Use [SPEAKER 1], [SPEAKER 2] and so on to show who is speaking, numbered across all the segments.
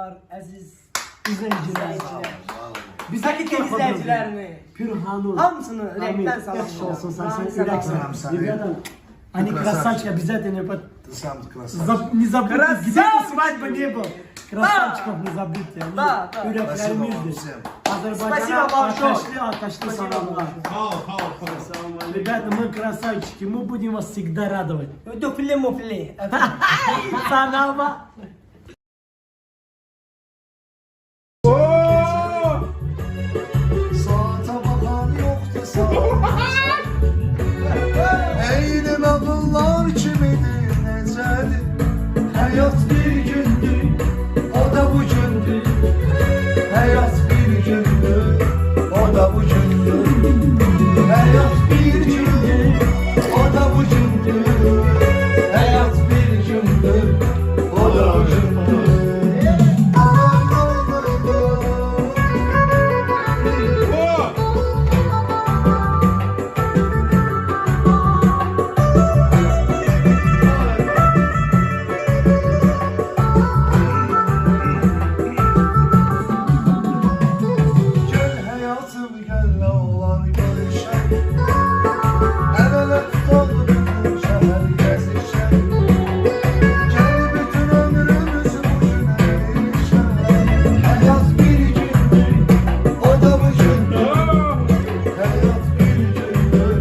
[SPEAKER 1] dostlar, aziz
[SPEAKER 2] izleyiciler.
[SPEAKER 1] Biz hakikaten izleyicilerimi,
[SPEAKER 2] Pürhanul.
[SPEAKER 1] hamısını renkten
[SPEAKER 2] Yaxşı olsun, sen
[SPEAKER 1] salamlar.
[SPEAKER 2] ürək
[SPEAKER 3] Salam.
[SPEAKER 2] Ребята, они красавчики, обязательно
[SPEAKER 3] Ты сам красавчик.
[SPEAKER 2] не забудьте,
[SPEAKER 1] Красавчики!
[SPEAKER 2] где бы свадьба не было. Красавчиков не забудьте. Они
[SPEAKER 1] Да, да.
[SPEAKER 2] Yüreklerimizdir.
[SPEAKER 3] Спасибо
[SPEAKER 2] Azerbaycan'a
[SPEAKER 1] Спасибо большое.
[SPEAKER 2] ateşli salamlar. Ребята, мы красавчики, мы будем вас всегда радовать.
[SPEAKER 1] Döpüle mopüle.
[SPEAKER 2] Sana
[SPEAKER 3] Saate bakan yoktu sağ. Eğilim ağıllar kimidir necədir? Hayat bir gündür, o da bu gündür. Hayat bir gündür, o da bu gündür. Hayat bir gündür, o da bu gündür. Hayat bir gündür, o da bu gündür. Gel hayatım gel oğlan görüşelim. El ele tutalım bütün şehir gezişelim. Gel bütün ömrümüzü bugüne erişelim. Hayat bir gündür, o da bu gündür. Hayat bir gündür,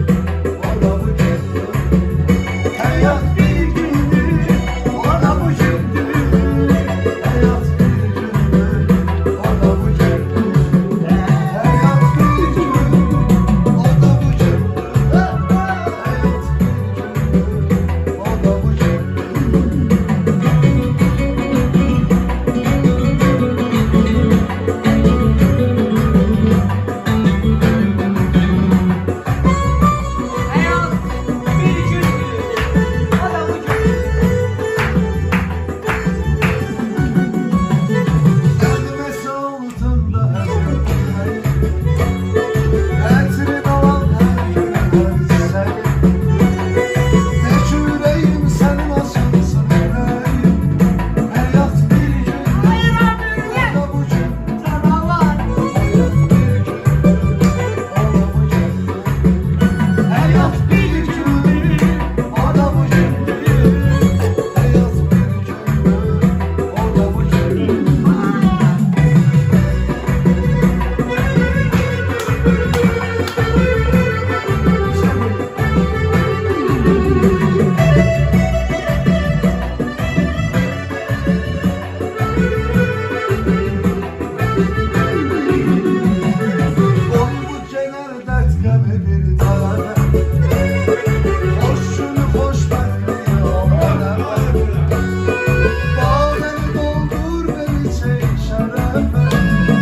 [SPEAKER 3] o da bu gündür. Hayat bir gündür, o da bu gündür. Hayat bir gündür, o da bu gündür. Hayat bir gün, o da bu gündür. Hayat bir gün, o da bu gündür.
[SPEAKER 1] Hayat bir gündür, o da bu
[SPEAKER 3] Gelmesi altında her gün Etrin olan her gün her senin. Tek yüreğim sen nasılsın yüreğim. Hayat bir gün, o da bu gün. Hayat bir gün, o da bu gün. Hayat bir gün, o da bu gün. Hayat bir gün, o da bu gün. Oy bu kenar dert qəmi bir tane. Hoşunu xoşbəxtliyi aləmə. Bağları doldur beni çək şərəfə.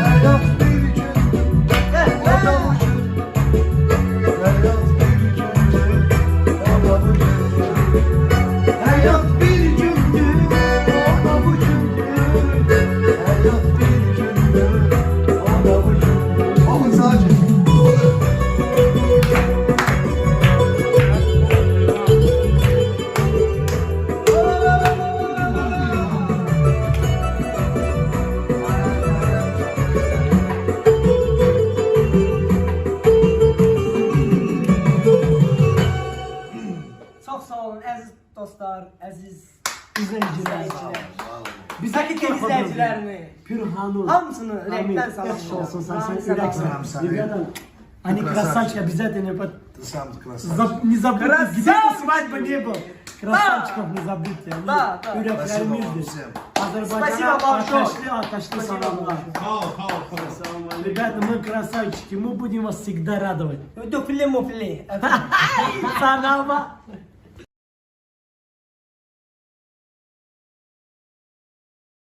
[SPEAKER 3] Hayat bir gündür, o da bu gündür. Hayat bir gündür, o da bu gündür. Hayat bir gündür, o da bu gündür. Hayat bir gündür, o da bu gündür. Bakın sadece.
[SPEAKER 1] Çok sağ olun aziz dostlar, aziz
[SPEAKER 2] izleyiciler.
[SPEAKER 1] Biz hakikaten izleyicilerimi,
[SPEAKER 2] Pürhanul.
[SPEAKER 1] hamısını renkten
[SPEAKER 2] Yaxşı olsun, sen
[SPEAKER 1] salamlar.
[SPEAKER 2] ürək Ребята, они красавчики, обязательно
[SPEAKER 3] Ты сам красавчик.
[SPEAKER 2] не забудьте,
[SPEAKER 1] Красавчики!
[SPEAKER 2] где бы свадьба не было. Красавчиков не забудьте. Они
[SPEAKER 1] Да, да.
[SPEAKER 2] yüreklerimizdir.
[SPEAKER 3] Спасибо
[SPEAKER 2] Azerbaycan'a
[SPEAKER 1] большое.
[SPEAKER 2] ateşli salamlar. Ребята, мы красавчики, мы будем вас всегда радовать.
[SPEAKER 1] Döpüle mopüle.
[SPEAKER 2] Sana